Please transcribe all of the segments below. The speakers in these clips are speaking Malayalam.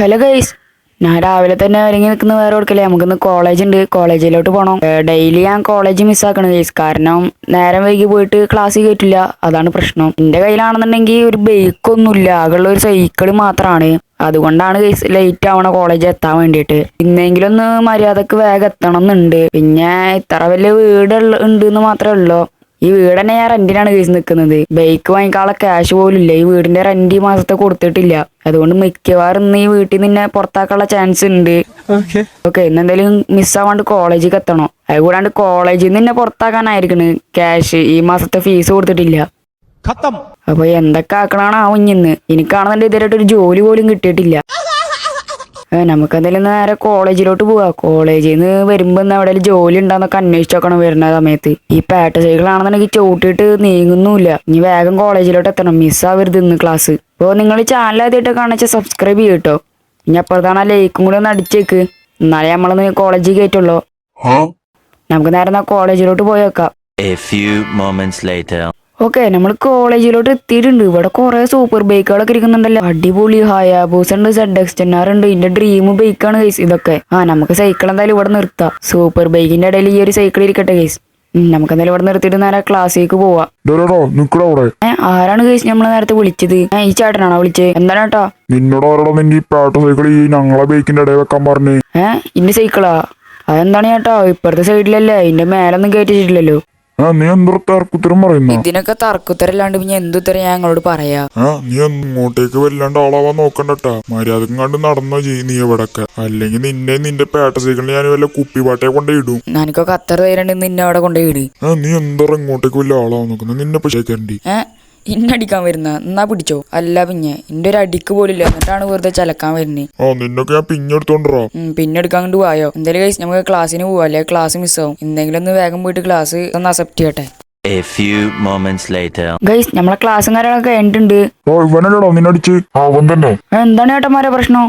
ഹലോ ഗൈസ്, ഞാൻ രാവിലെ തന്നെ ഒരുങ്ങി നിൽക്കുന്ന വേറെ കൊടുക്കല്ലേ. നമുക്കിന്ന് കോളേജ് ഉണ്ട്, കോളേജിലോട്ട് പോകണം. ഡെയിലി ഞാൻ കോളേജ് മിസ്സാക്കണം ഗൈസ്, കാരണം നേരം വൈകി പോയിട്ട് ക്ലാസ്സിൽ കയറ്റില്ല. അതാണ് പ്രശ്നം. എൻ്റെ കയ്യിലാണെന്നുണ്ടെങ്കിൽ ഒരു ബൈക്കൊന്നുമില്ല, ആകെയുള്ള ഒരു സൈക്കിള് മാത്രമാണ്. അതുകൊണ്ടാണ് ഗൈസ് ലേറ്റ് ആവണ കോളേജിൽ എത്താൻ വേണ്ടിയിട്ട്. ഇന്നെങ്കിലും ഒന്ന് മര്യാദക്ക് വേഗം എത്തണം എന്നുണ്ട്. പിന്നെ ഇത്ര വലിയ വീട് ഉണ്ട് എന്ന് മാത്രമേ ഉള്ളൂ. ഈ വീട് തന്നെ ഞാൻ റെന്റിനാണ് കേസ് നിൽക്കുന്നത്. ബൈക്ക് വാങ്ങിക്കാനുള്ള ക്യാഷ് പോലും ഇല്ല. ഈ വീടിന്റെ റെന്റ് ഈ മാസത്തെ കൊടുത്തിട്ടില്ല. അതുകൊണ്ട് മിക്കവാറും ഇന്ന് ഈ വീട്ടിൽ നിന്നെ പുറത്താക്കാനുള്ള ചാൻസ് ഉണ്ട്. ഓക്കെ, ഇന്നെന്തായാലും മിസ്സാവാണ്ട് കോളേജിൽ എത്തണം. അതുകൂടാണ്ട് കോളേജിൽ നിന്ന് നിന്നെ പുറത്താക്കാനായിരിക്കണ്. ക്യാഷ് ഈ മാസത്തെ ഫീസ് കൊടുത്തിട്ടില്ല. അപ്പൊ എന്തൊക്കെ ആക്കണാണ് ആ കുഞ്ഞിന്ന്. എനിക്കാണെന്നുണ്ടെങ്കിൽ ഇതുവരെയായിട്ട് ഒരു ജോലി പോലും കിട്ടിയിട്ടില്ല. നമുക്കെന്തായാലും നേരെ കോളേജിലോട്ട് പോവാ. കോളേജിൽ നിന്ന് വരുമ്പോ എവിടെയെങ്കിലും ജോലി ഉണ്ടാന്നൊക്കെ അന്വേഷിച്ച് നോക്കണം വരുന്ന സമയത്ത്. ഈ പാട്ട സൈക്കിൾ ആണെന്നുണ്ടെങ്കിൽ ചവിട്ടിയിട്ട് നീങ്ങുന്നുമില്ല. ഇനി വേഗം കോളേജിലോട്ട് എത്തണം, മിസ്സാവരുത് ഇന്ന് ക്ലാസ്. അപ്പോൾ നിങ്ങൾ ചാനൽ ആദ്യമായിട്ട് കാണിച്ചാൽ സബ്സ്ക്രൈബ് ചെയ്യട്ടോ. ഇനി അപ്പുറത്താണ് ആ ലൈക്കും കൂടി ഒന്ന് അടിച്ചേക്ക്, എന്നാലേ നമ്മളൊന്ന് കോളേജിൽ കയറ്റുള്ളൂ. നമുക്ക് നേരെ കോളേജിലോട്ട് പോയേക്കാം. ഓക്കെ, നമ്മൾ കോളേജിലോട്ട് എത്തിയിട്ടുണ്ട്. ഇവിടെ കുറെ സൂപ്പർ ബൈക്കുകളൊക്കെ ഇരിക്കുന്നുണ്ടല്ലോ. അടിപൊളി ഹയാബൂസ ഉണ്ട്, ZX10R ഉണ്ട്. ഇതിന്റെ ഡ്രീം ബൈക്കാണ് ഗൈസ് ഇതൊക്കെ. നമുക്ക് സൈക്കിൾ എന്തായാലും ഇവിടെ നിർത്താം. സൂപ്പർ ബൈക്കിന്റെ ഇടയിൽ ഈ ഒരു സൈക്കിൾ ഇരിക്കട്ടെ ഗൈസ്. നമുക്ക് എന്തായാലും ഇവിടെ നിർത്തിയിട്ട് നേരെ ക്ലാസ്സിലേക്ക് പോവാം. ആരാണ് ഗൈസ് നമ്മളെ നേരത്തെ വിളിച്ചത്? ഈ ചേട്ടനാണോ വിളിച്ചത്? എന്താണ് ചേട്ടാ? ഇന്റെ സൈക്കിളാ? അതെന്താണ് ചേട്ടാ? ഇപ്പുറത്തെ സൈഡിലല്ലേ, ഇതിന്റെ മേലൊന്നും കയറ്റിച്ചിട്ടില്ലല്ലോ. നീ എന്തൊരു തർക്കുത്തരം പറയുന്നു? ഇതിനൊക്കെ തർക്കുത്തരല്ലാണ്ട് പിന്നെ എന്തുത്തരം ഞാൻ ഞങ്ങളോട് പറയാ? നീ ഇങ്ങോട്ടേക്ക് വല്ലാണ്ട് ആളാവാൻ നോക്കണ്ടട്ടാ. മര്യാദക്കും കണ്ട് നടന്നോ ചെയ്യും നീ എവിടൊക്കെ. അല്ലെങ്കിൽ നിന്റെ പേട്ട സൈക്കിളിൽ ഞാൻ വല്ല കുപ്പിപാട്ടയെ കൊണ്ടേ ഇടും. എനിക്കൊക്കെ അത്ര ധൈര്യം നിന്നെ അവിടെ കൊണ്ടേ ഇട്. നീ എന്താ ഇങ്ങോട്ടേക്ക് വല്ല ആളാവാൻ നോക്കുന്നത്? നിന്നെ പശേക്കണ്ടി ഇന്നടിക്കാൻ വരുന്ന എന്നാ പിടിച്ചോ. അല്ല പിന്നെ എന്റെ ഒരു അടിക്ക് പോലില്ല, എന്നിട്ടാണ് വെറുതെ ചലക്കാൻ വരുന്നത്. നിന്നൊക്കെ ഞാൻ പിന്നെടുത്തോണ്ടോ. പിന്നെടുക്കാൻ കൊണ്ട് പോയോ? എന്തായാലും കഴിച്ച് നമുക്ക് ക്ലാസ്സിന് പോവാ, അല്ലെ ക്ലാസ് മിസ്സാവും. എന്തെങ്കിലും ഒന്ന് വേഗം പോയിട്ട് ക്ലാസ് ഒന്ന് അക്സെപ്റ്റ് ചെയ്യട്ടെ. ഗൈസ്, നമ്മളെ ക്ലാസ്സും കാര്യങ്ങളൊക്കെ കഴിഞ്ഞിട്ടുണ്ട്. എന്താണ് ചേട്ടന്മാരെ പ്രശ്നം?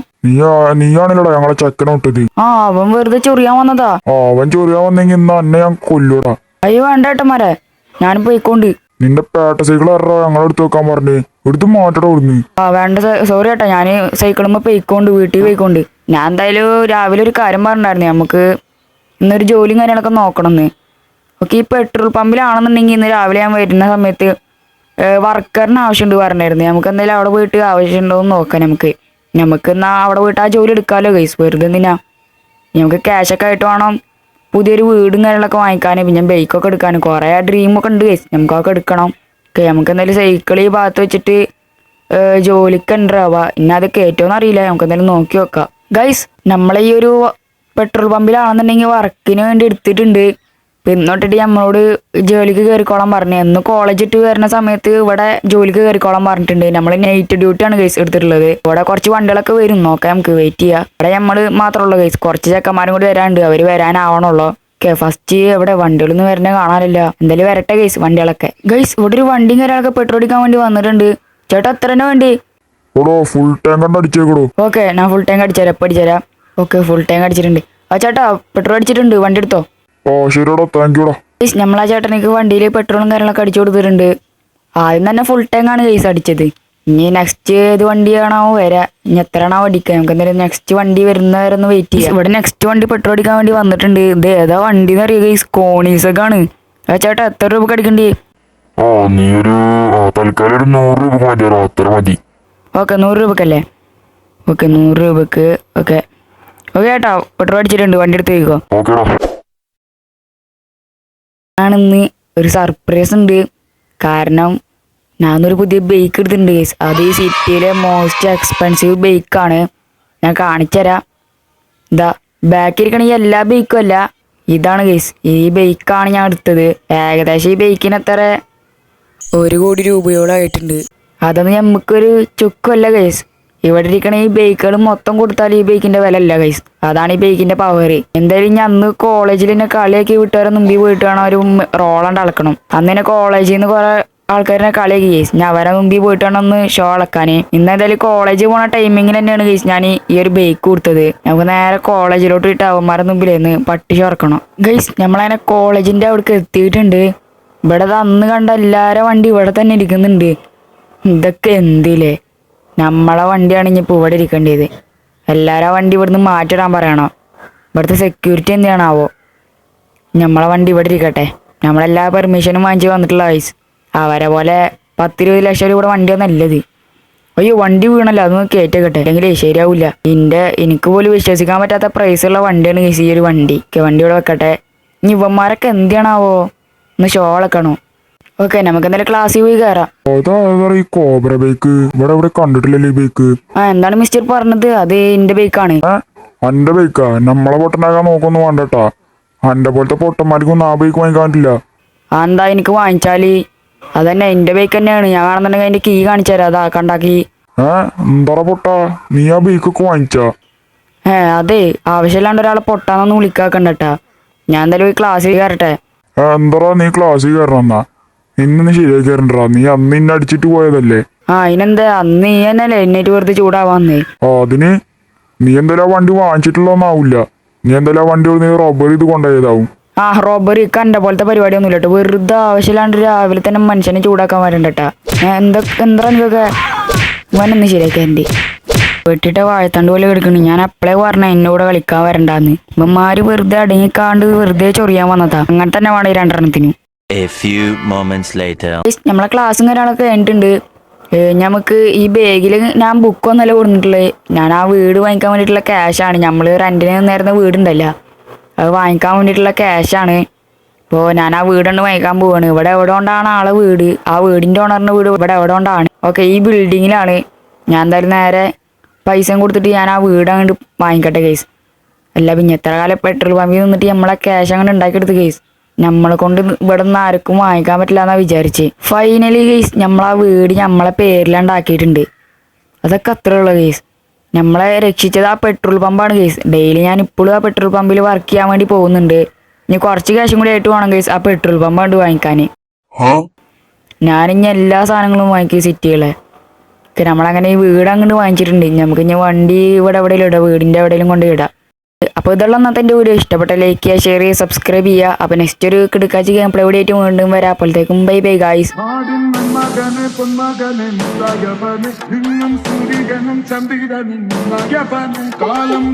നീയാണല്ലോടാ ഞങ്ങളെ ചെക്കനെ വിട്ടത്. അവൻ വെറുതെ ചൊറിയാൻ വന്നതാ. അവൻ ചൊറിയാൻ വന്നെങ്കിൽ ഇന്ന് അന്നെ ഞാൻ കൊല്ലൂടാ. അയ്യോ വേണ്ട ചേട്ടന്മാരെ, ഞാൻ പോയിക്കൊണ്ട്. നിന്റെ പേട്ട സൈക്കിൾ ആരോ ഞങ്ങളെടുത്ത് വെക്കാൻ പറഞ്ഞേ, എടുത്ത് മാറ്റട കൊടുന്ന്. വേണ്ട സോറി ചേട്ടാ, ഞാൻ സൈക്കിളുമ്പോ പോയിക്കൊണ്ട് വീട്ടിൽ പോയിക്കൊണ്ട്. ഞാൻ എന്തായാലും രാവിലെ ഒരു കാര്യം പറഞ്ഞിട്ടുണ്ടായിരുന്നു, നമുക്ക് ഇന്നൊരു ജോലിയും കാര്യങ്ങളൊക്കെ നോക്കണമെന്ന്. ഓക്കെ, ഈ പെട്രോൾ പമ്പിലാണെന്നുണ്ടെങ്കിൽ ഇന്ന് രാവിലെ ഞാൻ വരുന്ന സമയത്ത് വർക്കറിന് ആവശ്യമുണ്ട് പറഞ്ഞായിരുന്നു. നമുക്ക് എന്തായാലും അവിടെ പോയിട്ട് ആവശ്യമുണ്ടോ എന്ന് നോക്കാം. നമുക്ക് എന്നാ അവിടെ പോയിട്ട് ആ ജോലി എടുക്കാമല്ലോ ഗൈസ്. വെറുതെ എന്തിനാ, നമുക്ക് ക്യാഷൊക്കെ ആയിട്ട് വേണം പുതിയൊരു വീടും കാര്യങ്ങളൊക്കെ വാങ്ങിക്കാനും പിന്നെ ബൈക്കൊക്കെ എടുക്കാനും. കുറേ ഡ്രീമൊക്കെ ഉണ്ട് ഗൈസ്, നമുക്കൊക്കെ എടുക്കണം. ഓക്കെ, നമുക്ക് എന്തായാലും സൈക്കിൾ ഈ ഭാഗത്ത് വെച്ചിട്ട് ജോലിക്ക് ഉണ്ടാവുക. ഇനി അത് കയറ്റുമെന്ന് അറിയില്ല, നമുക്ക് എന്തായാലും നോക്കി വെക്കാം. ഗൈസ്, നമ്മളെ ഈ ഒരു പെട്രോൾ പമ്പിലാണെന്നുണ്ടെങ്കിൽ വർക്കിന് വേണ്ടി എടുത്തിട്ടുണ്ട്. ഇന്നോട്ടിട്ട് നമ്മളോട് ജോലിക്ക് കയറിക്കോളാൻ പറഞ്ഞു. എന്ന് കോളേജ് ഇട്ട് വരുന്ന സമയത്ത് ഇവിടെ ജോലിക്ക് കയറിക്കോളാൻ പറഞ്ഞിട്ടുണ്ട്. നമ്മൾ നൈറ്റ് ഡ്യൂട്ടിയാണ് കേസ് എടുത്തിട്ടുള്ളത്. ഇവിടെ കുറച്ച് വണ്ടികളൊക്കെ വരും, നോക്കാം, നമുക്ക് വെയിറ്റ് ചെയ്യാം. ഇവിടെ നമ്മൾ മാത്രമുള്ള കേസ്, കുറച്ച് ചെക്കന്മാരും കൂടി വരാനുണ്ട്, അവർ വരാനാവണല്ലോ. ഓക്കെ, ഫസ്റ്റ് എവിടെ വണ്ടികളൊന്നും വരുന്ന കാണാനില്ല. എന്തായാലും വരട്ടെ ഗൈസ് വണ്ടികളൊക്കെ. ഗൈസ്, ഇവിടെ ഒരു വണ്ടിയും കാര്യങ്ങളൊക്കെ പെട്രോൾ അടിക്കാൻ വേണ്ടി വന്നിട്ടുണ്ട്. ചേട്ടാ എത്ര തന്നെ വേണ്ടി? ഫുൾ ടാങ്ക് അടിച്ചേക്കടോ. ഓക്കെ, ഞാൻ ഫുൾ ടാങ്ക് അടിച്ചുതരാം, എപ്പോൾ അടിച്ചുതരാം. ഓക്കെ, ഫുൾ ടാങ്ക് അടിച്ചിട്ടുണ്ട്. ചേട്ടാ പെട്രോൾ അടിച്ചിട്ടുണ്ട്, വണ്ടി എടുത്തോ. നമ്മളാ ചേട്ടനിക്ക് വണ്ടിയിൽ പെട്രോളും കാര്യങ്ങളൊക്കെ അടിച്ചു കൊടുത്തിട്ടുണ്ട്. ആദ്യം തന്നെ ഫുൾ ടാങ്ക് ആണ് കേസ് അടിച്ചത്. ഇനി നെക്സ്റ്റ് ഏത് വണ്ടിയാണോ വരാ, ഇനി എത്രയാണോ അടിക്കുക, നമുക്ക് എന്തായാലും നെക്സ്റ്റ് വണ്ടി വരുന്നവരൊന്ന് വെയിറ്റ് ചെയ്യാം. ഇവിടെ നെക്സ്റ്റ് വണ്ടി പെട്രോൾ അടിക്കാൻ വേണ്ടി വന്നിട്ടുണ്ട്. ഇത് ഏതാ വണ്ടി എന്ന് അറിയുക, ഈ കോണീസൊക്കെ ആണ്. ചേട്ടാ എത്ര രൂപ അടിക്കണ്ടേ? ഓക്കെ, 100 രൂപക്കല്ലേ? ഓക്കെ, 100 രൂപക്ക്. ഓക്കെ ചേട്ടാ പെട്രോൾ അടിച്ചിട്ടുണ്ട്, വണ്ടി എടുത്ത് വെക്കോ. ആണിന്ന് ഒരു സർപ്രൈസ് ഉണ്ട്. കാരണം ഞാനൊരു പുതിയ ബൈക്ക് എടുത്തിട്ടുണ്ട് ഗൈസ്. അത് ഈ സിറ്റിയിലെ മോസ്റ്റ് എക്സ്പെൻസീവ് ബൈക്കാണ്. ഞാൻ കാണിച്ചുതരാം. ഇതാ ബാക്കിലിരിക്കണ ഈ എല്ലാ ബൈക്കും അല്ല, ഇതാണ് ഗൈസ്. ഈ ബൈക്കാണ് ഞാൻ എടുത്തത്. ഏകദേശം ഈ ബൈക്കിന് എത്ര 1 കോടി രൂപയോളം ആയിട്ടുണ്ട്. അതൊന്നും നമുക്കൊരു ചുക്കല്ല ഗൈസ്. ഇവിടെ ഇരിക്കണ ഈ ബൈക്കുകൾ മൊത്തം കൊടുത്താൽ ഈ ബൈക്കിന്റെ വില അല്ല ഗൈസ്. അതാണ് ഈ ബൈക്കിന്റെ പവർ. എന്തായാലും ഞാൻ അന്ന് കോളേജിൽ എന്നെ കളിയാക്കി വിട്ടുകാരെ മുമ്പിൽ പോയിട്ട് വേണം ഒരു റോളണ്ട് അളക്കണം. അന്ന് എന്നെ കോളേജിൽ നിന്ന് കുറെ ആൾക്കാരെ കളിയാക്കി ഗൈസ്. ഞാൻ അവരെ മുമ്പിൽ പോയിട്ട് വേണം ഒന്ന് ഷോ അളക്കാന്. ഇന്ന് എന്തായാലും കോളേജിൽ പോണ ടൈമിങ്ങിന് തന്നെയാണ് ഗൈസ് ഞാൻ ഈ ഒരു ബൈക്ക് കൊടുത്തത്. നമുക്ക് നേരെ കോളേജിലോട്ട് ഇട്ട് അവന്മാരെ മുമ്പിലേന്ന് പട്ടി ചോർക്കണം ഗൈസ്. നമ്മളങ്ങനെ കോളേജിന്റെ അവിടേക്ക് എത്തിയിട്ടുണ്ട്. ഇവിടെ അന്ന് കണ്ട എല്ലാവരും വണ്ടി ഇവിടെ തന്നെ ഇരിക്കുന്നുണ്ട്. ഇതൊക്കെ എന്തില്ലേ, നമ്മളെ വണ്ടിയാണ് ഇനിയിപ്പോൾ ഇവിടെ ഇരിക്കേണ്ടത്. എല്ലാരും ആ വണ്ടി ഇവിടുന്ന് മാറ്റിടാൻ പറയണോ? ഇവിടുത്തെ സെക്യൂരിറ്റി എന്തിനാണാവോ? നമ്മളെ വണ്ടി ഇവിടെ ഇരിക്കട്ടെ. നമ്മളെല്ലാ പെർമിഷനും വാങ്ങിച്ച് വന്നിട്ടുള്ള ഗൈസ്. അവരെ പോലെ 10-20 ലക്ഷം രൂപയുടെ വണ്ടിയൊന്നും ഇത്. അയ്യോ വണ്ടി വീണല്ലോ, അതൊന്ന് കയറ്റേക്കട്ടെ, അല്ലെങ്കിൽ ശരിയാവില്ല. എനിക്ക് പോലും വിശ്വസിക്കാൻ പറ്റാത്ത പ്രൈസുള്ള വണ്ടിയാണ് ഗൈസ് ഈ ഒരു വണ്ടി. വണ്ടി ഇവിടെ വെക്കട്ടെ. ഇനി ഇവന്മാരൊക്കെ എന്തിനാണാവോ? ഒന്ന് ഷോ അളക്കണോ? ഓക്കെ, നമുക്ക് എന്തായാലും ക്ലാസ്സിൽ പോയി കയറാം. ഈ കോബ്ര ബൈക്ക് ഇവിടെ കണ്ടിട്ടില്ലല്ലോ ഈ ബൈക്ക്. എന്താണ് മിസ്റ്റർ പറഞ്ഞത്? അത് എന്റെ ബൈക്കാണ്. അന്റെ ബൈക്കാ? നമ്മളെ പൊട്ടനാക്കാൻ നോക്കൊന്നും വേണ്ടട്ടാ. അന്റെ പോലത്തെ പൊട്ടന്മാർക്കൊന്നും ആ ബൈക്ക് വാങ്ങിക്കാൻ പറ്റില്ല. എന്താ എനിക്ക് വാങ്ങിച്ചാല്? അതന്നെ എന്റെ ബൈക്ക് തന്നെയാണ്. ഞാൻ കാണുന്നുണ്ടെങ്കിൽ അതിന്റെ കീ കാണിച്ചു തരാം. അതാ കണ്ടാക്കി. എന്താ പൊട്ടാ, നീ ആ ബൈക്കൊക്കെ വാങ്ങിച്ചാ? അതെ, ആവശ്യമില്ലാണ്ട് ഒരാളെ പൊട്ടാന്നൊന്നും വിളിക്കാക്കണ്ടട്ടാ. ഞാൻ എന്തായാലും പോയി ക്ലാസ്സിൽ കയറട്ടെ. എന്താ നീ ക്ലാസ്സിൽ കയറണമെന്നാ? നിന്നെ ശരിയാക്കി കയറണ്ടാ. നീ അന്ന് ഇന്നെ അടിച്ചിട്ട് പോയതല്ലേ? അതിനെന്താ, അന്ന് നീ തന്നെയല്ലേ എന്നേറ്റ് വെറുതെ ചൂടാവാന്നേ. അതിന് നീ എന്തായാലും ആ വണ്ടി വാങ്ങിച്ചിട്ടുള്ളതൊന്നാവൂല. നീ എന്തായാലും ആ വണ്ടി നീ റബ്ബർ ചെയ്ത് കൊണ്ടുപോയതാവും. റോബറി കണ്ട പോലത്തെ പരിപാടിയൊന്നും ഇല്ലട്ടോ. വെറുതെ ആവശ്യമില്ലാണ്ട് രാവിലെ തന്നെ മനുഷ്യനെ ചൂടാക്കാൻ വരണ്ടട്ടാ. എന്താ നിനക്കൊക്കെ? ഇവനൊന്ന് ശരിയാക്കി എൻ്റെ വെട്ടിട്ട വാഴത്തണ്ട് പോലെ എടുക്കണു. ഞാൻ അപ്പളേ പറഞ്ഞ എന്നോട് കളിക്കാൻ വരണ്ടാന്ന്. ഇവന്മാര് വെറുതെ അടങ്ങിക്കാണ്ട് വെറുതെ ചൊറിയാൻ വന്നതാ. അങ്ങനെ തന്നെ വേണം ഈ 2 നമ്മളെ ക്ലാസ്സും കാര്യങ്ങളൊക്കെ കഴിഞ്ഞിട്ടുണ്ട്. നമുക്ക് ഈ ബാഗിൽ ഞാൻ ബുക്കൊന്നല്ല കൊടുത്തിട്ടുള്ളത്. ഞാൻ ആ വീട് വാങ്ങിക്കാൻ വേണ്ടിയിട്ടുള്ള ക്യാഷാണ്. നമ്മൾ റെന്റിന് നേരുന്ന വീടുണ്ടല്ലോ, അത് വാങ്ങിക്കാൻ വേണ്ടിയിട്ടുള്ള ക്യാഷാണ്. ഇപ്പോൾ ഞാൻ ആ വീടുകൊണ്ട് വാങ്ങിക്കാൻ പോവാണ്. ഇവിടെ എവിടെ കൊണ്ടാണ് ആളെ വീട്, ആ വീടിൻ്റെ ഓണറിൻ്റെ വീട് ഇവിടെ എവിടെ കൊണ്ടാണ്. ഓക്കെ, ഈ ബിൽഡിങ്ങിലാണ്. ഞാൻ എന്തായാലും നേരെ പൈസയും കൊടുത്തിട്ട് ഞാൻ ആ വീട് അങ്ങോട്ട് വാങ്ങിക്കട്ടെ കേസ്. അല്ല പിന്നെ എത്ര കാലം പെട്രോൾ പമ്പിൽ നിന്നിട്ട് നമ്മളെ ക്യാഷ് അങ്ങോട്ട് ഉണ്ടാക്കിയെടുത്ത് കേസ്. നമ്മളെ കൊണ്ട് ഇവിടെ നിന്ന് ആർക്കും വാങ്ങിക്കാൻ പറ്റില്ല എന്നാ വിചാരിച്ച്. ഫൈനലി കേസ് നമ്മളാ വീട് നമ്മളെ പേരിലാണ്ടാക്കിയിട്ടുണ്ട്. അതൊക്കെ അത്രേ ഉള്ളൂ കേസ്. നമ്മളെ രക്ഷിച്ചത് ആ പെട്രോൾ പമ്പാണ് കേസ്. ഡെയിലി ഞാൻ ഇപ്പോഴും ആ പെട്രോൾ പമ്പിൽ വർക്ക് ചെയ്യാൻ വേണ്ടി പോകുന്നുണ്ട്. ഇനി കുറച്ച് ക്യാഷും കൂടി ആയിട്ട് വേണം കേസ് ആ പെട്രോൾ പമ്പ് കൊണ്ട് വാങ്ങിക്കാൻ. ഞാനിനി എല്ലാ സാധനങ്ങളും വാങ്ങിക്കും സിറ്റികളെ. നമ്മളങ്ങനെ ഈ വീട് അങ്ങോട്ട് വാങ്ങിച്ചിട്ടുണ്ട്. നമുക്ക് ഇനി വണ്ടി ഇവിടെ എവിടെയെങ്കിലും ഇടാം, വീടിൻ്റെ എവിടെയെങ്കിലും കൊണ്ട് ഇടാം. അപ്പോൾ ഇതുള്ള അന്നത്തെ എൻ്റെ വീഡിയോ ഇഷ്ടപ്പെട്ട ലൈക്ക് ചെയ്യുക, ഷെയർ ചെയ്യുക, സബ്സ്ക്രൈബ് ചെയ്യുക. അപ്പോൾ നെക്സ്റ്റ് ഒരു കിടക്കാച്ചി ഗെയിം പ്ലേ വീഡിയോ ആയിട്ട് വീണ്ടും വരാം. അപ്പോഴത്തേക്കും ബൈ ബൈ ഗായ്സ്. കാലം